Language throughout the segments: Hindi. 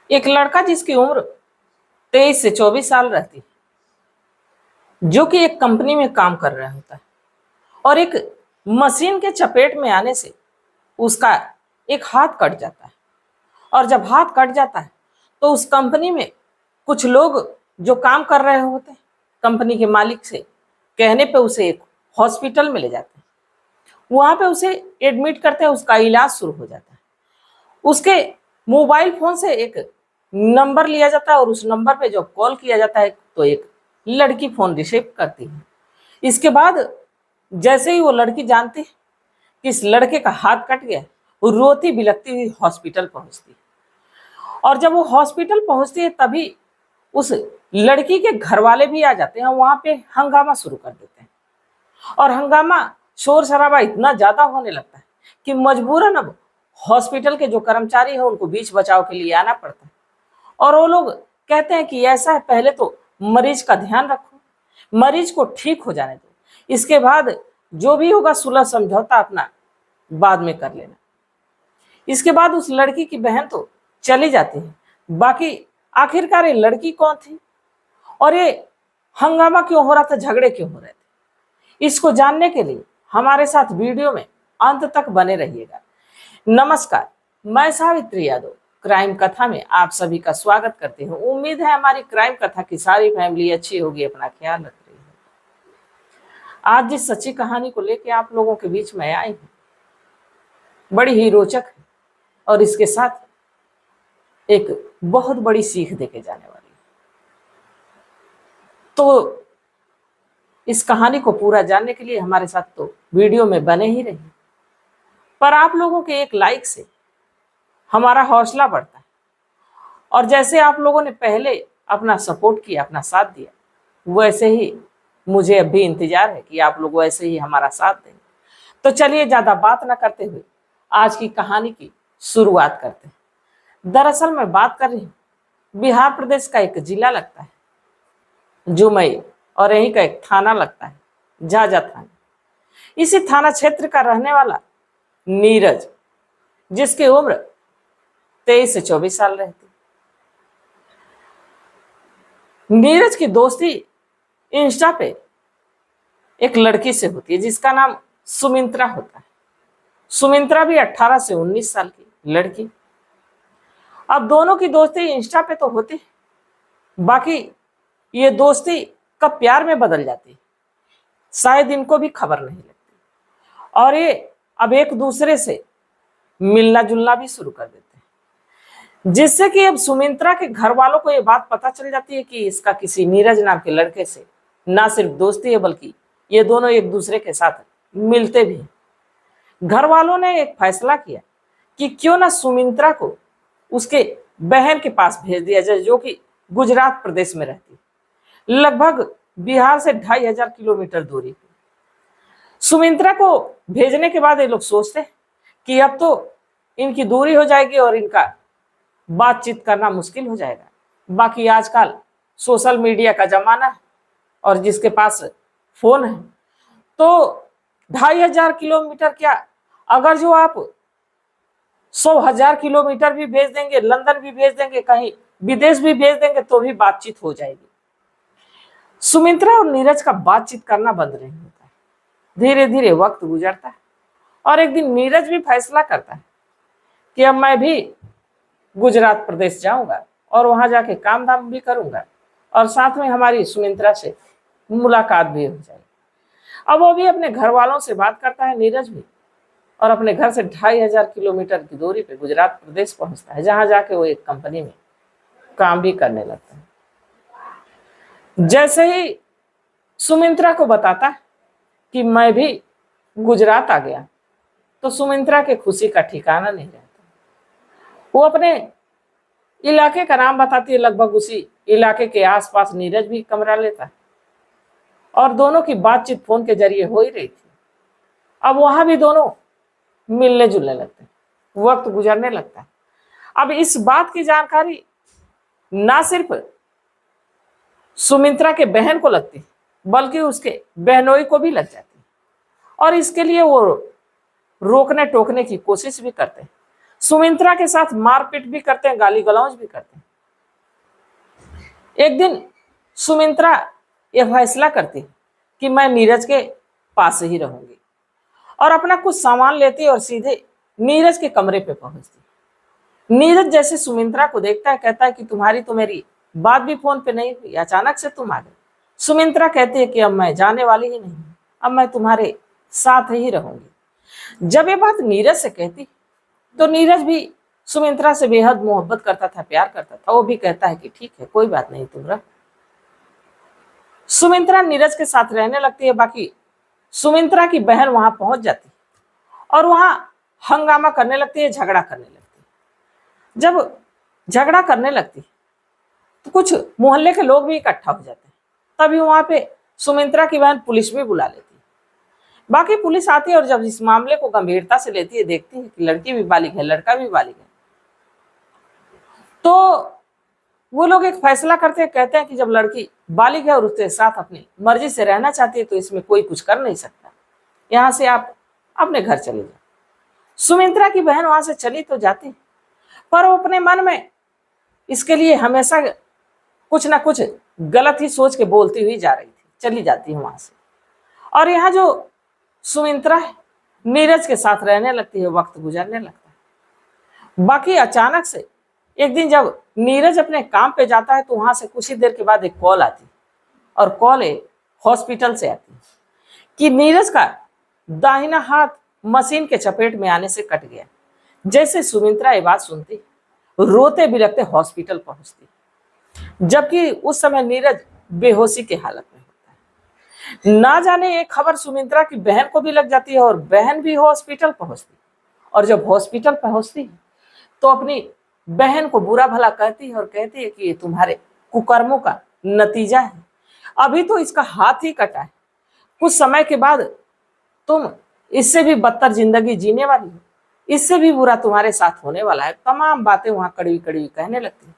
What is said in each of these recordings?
एक लड़का जिसकी उम्र 23 से 24 साल रहती है, जो कि एक कंपनी में काम कर रहा होता है, और एक मशीन के चपेट में आने से उसका एक हाथ कट जाता है। और जब हाथ कट जाता है तो उस कंपनी में कुछ लोग जो काम कर रहे होते हैं, कंपनी के मालिक से कहने पे उसे एक हॉस्पिटल में ले जाते हैं। वहां पे उसे एडमिट करते हैं, उसका इलाज शुरू हो जाता है। उसके मोबाइल फोन से एक नंबर लिया जाता है और उस नंबर पे जब कॉल किया जाता है तो एक लड़की फोन रिसीव करती है। इसके बाद जैसे ही वो लड़की जानती है कि इस लड़के का हाथ कट गया, वो रोती बिलखती हुई हॉस्पिटल पहुंचती है। और जब वो हॉस्पिटल पहुंचती है तभी उस लड़की के घर वाले भी आ जाते हैं, वहां पे हंगामा शुरू कर देते हैं। और हंगामा शोर शराबा इतना ज्यादा होने लगता है कि मजबूरन अब हॉस्पिटल के जो कर्मचारी है उनको बीच बचाव के लिए आना पड़ता है। और वो लोग कहते हैं कि ऐसा है, पहले तो मरीज का ध्यान रखो, मरीज को ठीक हो जाने दो, इसके बाद जो भी होगा सुलह समझौता अपना बाद में कर लेना। इसके बाद उस लड़की की बहन तो चली जाती है। बाकी आखिरकार ये लड़की कौन थी और ये हंगामा क्यों हो रहा था, झगड़े क्यों हो रहे थे, इसको जानने के लिए हमारे साथ वीडियो में अंत तक बने रहिएगा। नमस्कार, मैं सावित्री यादव क्राइम कथा में आप सभी का स्वागत करती हूँ। उम्मीद है हमारी क्राइम कथा की सारी फैमिली अच्छी होगी, अपना ख्याल रख रही है। आज जिस सच्ची कहानी को लेकर आप लोगों के बीच में आई हूँ, बड़ी ही रोचक है और इसके साथ एक बहुत बड़ी सीख देके जाने वाली है। तो इस कहानी को पूरा जानने के लिए हमारे साथ तो वीडियो में बने ही रहिए। पर आप लोगों के एक लाइक से हमारा हौसला बढ़ता है, और जैसे आप लोगों ने पहले अपना सपोर्ट किया, अपना साथ दिया, वैसे ही मुझे अब भी इंतजार है कि आप लोग वैसे ही हमारा साथ दें। तो चलिए ज्यादा बात ना करते हुए आज की कहानी की शुरुआत करते हैं। दरअसल मैं बात कर रही हूँ बिहार प्रदेश का एक जिला लगता है जुमई, और यहीं का एक थाना लगता है झाझा थाना। इसी थाना क्षेत्र का रहने वाला नीरज, जिसकी उम्र 23 से 24 साल रहती। नीरज की दोस्ती इंस्टा पे एक लड़की से होती है जिसका नाम सुमित्रा होता है। सुमित्रा भी 18 से 19 साल की लड़की। अब दोनों की दोस्ती इंस्टा पे तो होती है, बाकी ये दोस्ती कब प्यार में बदल जाती है शायद इनको भी खबर नहीं लगती, और ये अब एक दूसरे से मिलना जुलना भी शुरू कर देते हैं, जिससे कि अब सुमित्रा के घर वालों को ये बात पता चल जाती है कि इसका किसी नीरज नाम के लड़के से ना सिर्फ दोस्ती है बल्कि ये दोनों एक दूसरे के साथ मिलते भी हैं। घर वालों ने एक फैसला किया कि क्यों ना सुमित्रा को उसके बहन के पास भेज दिया जाए, जो कि गुजरात प्रदेश में रहती है, लगभग बिहार से 2500 किलोमीटर दूरी पे। सुमित्रा को भेजने के बाद ये लोग सोचते हैं कि अब तो इनकी दूरी हो जाएगी और इनका बातचीत करना मुश्किल हो जाएगा। बाकी आजकल सोशल मीडिया का जमाना है और जिसके पास फोन है तो 2500 किलोमीटर क्या, अगर जो आप 100,000 किलोमीटर भी भेज देंगे, लंदन भी भेज देंगे, कहीं विदेश भी भेज देंगे तो भी बातचीत हो जाएगी। सुमित्रा और नीरज का बातचीत करना बंद नहीं होता है। धीरे धीरे वक्त गुजरता है और एक दिन नीरज भी फैसला करता है कि अब मैं भी गुजरात प्रदेश जाऊंगा और वहां जाके काम धाम भी करूंगा और साथ में हमारी सुमित्रा से मुलाकात भी हो जाएगी। अब वो भी अपने घर वालों से बात करता है, नीरज भी, और अपने घर से 2500 किलोमीटर की दूरी पे गुजरात प्रदेश पहुंचता है, जहां जाके वो एक कंपनी में काम भी करने लगता है। जैसे ही सुमित्रा को बताता है कि मैं भी गुजरात आ गया, तो सुमित्रा के खुशी का ठिकाना नहीं रहता। वो अपने इलाके का नाम बताती है, लगभग उसी इलाके के आसपास नीरज भी कमरा लेता है और दोनों की बातचीत फोन के जरिए हो ही रही थी। अब वहां भी दोनों मिलने जुलने लगते हैं, वक्त गुजरने लगता है। अब इस बात की जानकारी ना सिर्फ सुमित्रा के बहन को लगती बल्कि उसके बहनोई को भी लग जाती है, और इसके लिए वो रोकने टोकने की कोशिश भी करते हैं। सुमित्रा के साथ मारपीट भी करते हैं, गाली गलौज भी करते हैं। एक दिन सुमित्रा यह फैसला करती है कि मैं नीरज के पास ही रहूंगी और अपना कुछ सामान लेती है और सीधे नीरज के कमरे पे पहुंचती। नीरज जैसे सुमित्रा को देखता है, कहता है कि तुम्हारी तो मेरी बात भी फोन पे नहीं हुई, अचानक से तुम आ गए। सुमित्रा कहती है कि अब मैं जाने वाली ही नहीं, अब मैं तुम्हारे साथ ही रहूंगी। जब ये बात नीरज से कहती तो नीरज भी सुमित्रा से बेहद मोहब्बत करता था, प्यार करता था। वो भी कहता है कि ठीक है, कोई बात नहीं, तुम रह। सुमित्रा नीरज के साथ रहने लगती है। बाकी सुमित्रा की बहन वहां पहुंच जाती और वहां हंगामा करने लगती है, झगड़ा करने लगती है। जब झगड़ा करने लगती तो कुछ मोहल्ले के लोग भी इकट्ठा हो जाते हैं। तभी वहां पे सुमित्रा की बहन पुलिस भी बुला लेती है। बाकी पुलिस आती है और जब इस मामले को गंभीरता से लेती है, देखती है कि लड़की भी बालिग है, लड़का भी बालिग है, तो वो लोग एक फैसला करते हैं। कहते हैं कि जब लड़की बालिग है और उसके साथ अपनी मर्जी से रहना चाहती है तो इसमें कोई कुछ कर नहीं सकता, यहां से आप अपने घर चले जाओ। सुमित्रा की बहन वहां से चली तो जाती, पर वो अपने मन में इसके लिए हमेशा कुछ ना कुछ गलत ही सोच के बोलती हुई जा रही थी, चली जाती है वहां से। और यहाँ जो सुमित्रा है नीरज के साथ रहने लगती है, वक्त गुजरने लगता है। बाकी अचानक से एक दिन जब नीरज अपने काम पे जाता है तो वहां से कुछ ही देर के बाद एक कॉल आती, और कॉल हॉस्पिटल से आती कि नीरज का दाहिना हाथ मशीन के चपेट में आने से कट गया। जैसे सुमित्रा ये बात सुनती, रोते बिलखते हॉस्पिटल पहुंचती, जबकि उस समय नीरज बेहोशी की हालत में होता है। ना जाने ये खबर सुमित्रा की बहन को भी लग जाती है और बहन भी हॉस्पिटल पहुंचती। और जब हॉस्पिटल पहुंचती तो अपनी बहन को बुरा भला कहती है और कहती है कि ये तुम्हारे कुकर्मों का नतीजा है। अभी तो इसका हाथ ही कटा है, कुछ समय के बाद तुम इससे भी बदतर जिंदगी जीने वाली हो, इससे भी बुरा तुम्हारे साथ होने वाला है। तमाम बातें वहां कड़वी कड़वी कहने लगती है।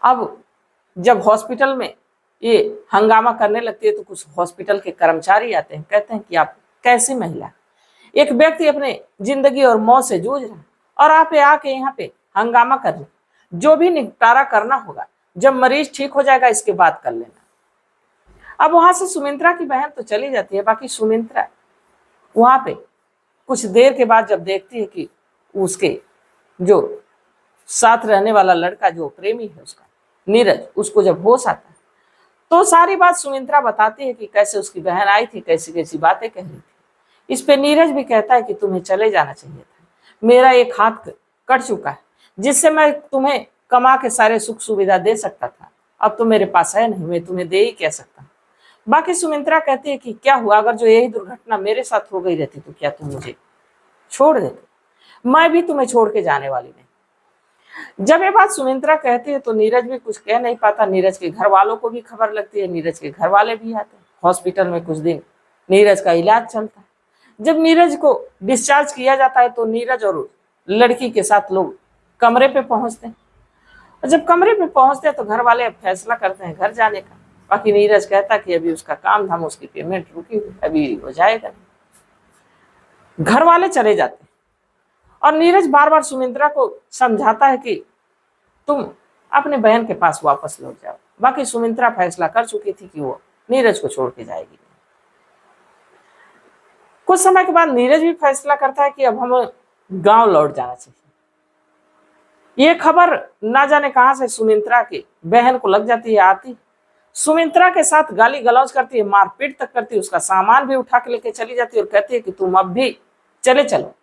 अब जब हॉस्पिटल में ये हंगामा करने लगती है तो कुछ हॉस्पिटल के कर्मचारी आते हैं, कहते हैं कि आप कैसी महिला, एक व्यक्ति अपने जिंदगी और मौत से जूझ रहा है और आप आके यहाँ पे हंगामा कर रहे, जो भी निपटारा करना होगा जब मरीज ठीक हो जाएगा इसके बाद कर लेना। अब वहां से सुमित्रा की बहन तो चली जाती है। बाकी सुमित्रा वहां पे कुछ देर के बाद जब देखती है कि उसके जो साथ रहने वाला लड़का, जो प्रेमी है उसका नीरज, उसको जब होश आता है तो सारी बात सुमित्रा बताती है कि कैसे उसकी बहन आई थी, कैसी कैसी बातें कह रही थी। इस पे नीरज भी कहता है कि तुम्हें चले जाना चाहिए था, मेरा एक हाथ कट चुका है जिससे मैं तुम्हें कमा के सारे सुख सुविधा दे सकता था, अब तो मेरे पास है नहीं, मैं तुम्हें दे ही कह सकता हूँ। बाकी सुमित्रा कहती है कि क्या हुआ, अगर जो यही दुर्घटना मेरे साथ हो गई रहती तो क्या तुम मुझे छोड़ देते, मैं भी तुम्हें छोड़ के जाने वाली नहीं। जब ये बात सुमित्रा कहती है तो नीरज भी कुछ कह नहीं पाता। नीरज के घर वालों को भी खबर लगती है, नीरज के घर वाले भी आते हैं। हॉस्पिटल में कुछ दिन नीरज का इलाज चलता है। जब नीरज को डिस्चार्ज किया जाता है तो नीरज और लड़की के साथ लोग कमरे पे पहुंचते हैं। और जब कमरे पे पहुंचते हैं तो घर वाले फैसला करते हैं घर जाने का। बाकी नीरज कहता कि अभी उसका काम धाम, उसकी पेमेंट रुकी हुई, अभी हो जाएगा। घर वाले चले जाते हैं और नीरज बार बार सुमित्रा को समझाता है कि तुम अपने बहन के पास वापस लौट जाओ। बाकी सुमित्रा फैसला कर चुकी थी कि वो नीरज को छोड़ के जाएगी। कुछ समय के बाद नीरज भी फैसला करता है कि अब हमें गांव लौट जाना चाहिए। ये खबर ना जाने कहां से सुमित्रा की बहन को लग जाती है। आती सुमित्रा के साथ गाली गलौज करती है, मारपीट तक करती है, उसका सामान भी उठा के लेके चली जाती है और कहती है कि तुम अब भी चले चलो,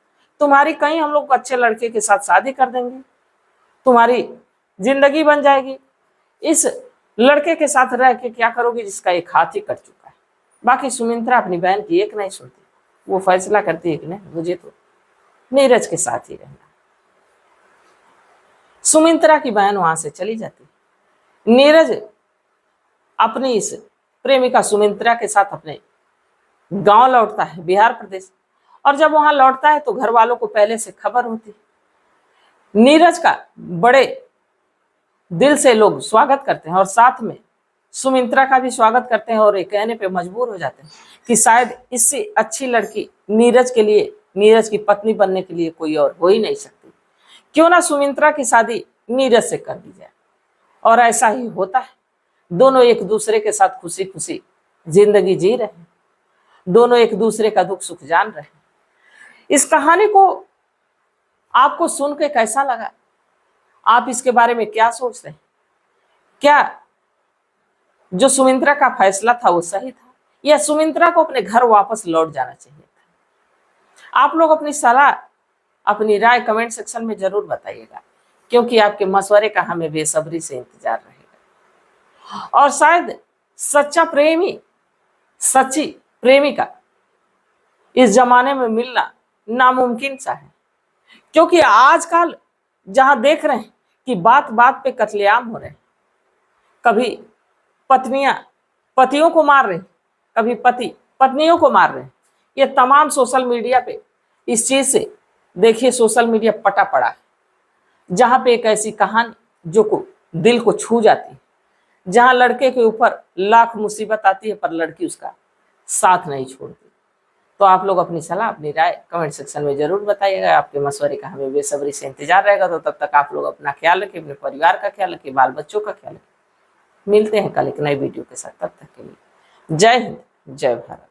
तुम्हारी कहीं हम लोग अच्छे लड़के के साथ शादी कर देंगे, तुम्हारी जिंदगी बन जाएगी। इस लड़के के साथ रह के क्या करोगी जिसका एक हाथ ही कट चुका है। बाकी सुमित्रा अपनी बहन की एक नहीं सुनती, वो फैसला करती है कि नहीं, मुझे तो नीरज के साथ ही रहना। सुमित्रा की बहन वहां से चली जाती। नीरज अपनी इस प्रेमिका सुमित्रा के साथ अपने गांव लौटता है, बिहार प्रदेश। और जब वहां लौटता है तो घर वालों को पहले से खबर होती। नीरज का बड़े दिल से लोग स्वागत करते हैं और साथ में सुमित्रा का भी स्वागत करते हैं और ये कहने पे मजबूर हो जाते हैं कि शायद इससे अच्छी लड़की नीरज के लिए, नीरज की पत्नी बनने के लिए कोई और हो ही नहीं सकती। क्यों ना सुमित्रा की शादी नीरज से कर दी जाए। और ऐसा ही होता है, दोनों एक दूसरे के साथ खुशी खुशी जिंदगी जी रहे हैं, दोनों एक दूसरे का दुख सुख जान रहे हैं। इस कहानी को आपको सुन के कैसा लगा? आप इसके बारे में क्या सोच रहे हैं? क्या जो सुमित्रा का फैसला था वो सही था, या सुमित्रा को अपने घर वापस लौट जाना चाहिए था? आप लोग अपनी सलाह, अपनी राय कमेंट सेक्शन में जरूर बताइएगा, क्योंकि आपके मशवरे का हमें बेसब्री से इंतजार रहेगा। और शायद सच्चा प्रेमी, सच्ची प्रेमिका इस जमाने में मिलना नामुमकिन सा है, क्योंकि आजकल जहां देख रहे हैं कि बात बात पे कत्लेआम हो रहे हैं, कभी पत्नियां पतियों को मार रहे, कभी पति पत्नियों को मार रहे हैं। ये तमाम सोशल मीडिया पे इस चीज से देखिए, सोशल मीडिया पटा पड़ा है, जहां पे एक ऐसी कहानी जो को दिल को छू जाती है, जहां लड़के के ऊपर लाख मुसीबत आती है पर लड़की उसका साथ नहीं छोड़ती। तो आप लोग अपनी सलाह, अपनी राय कमेंट सेक्शन में जरूर बताइएगा। आपके मशवरे का हमें बेसब्री से इंतजार रहेगा। तो तब तक आप लोग अपना ख्याल रखें, अपने परिवार का ख्याल रखें, बाल बच्चों का ख्याल रखें। मिलते हैं कल एक नई वीडियो के साथ, तब तक के लिए जय हिंद, जय भारत।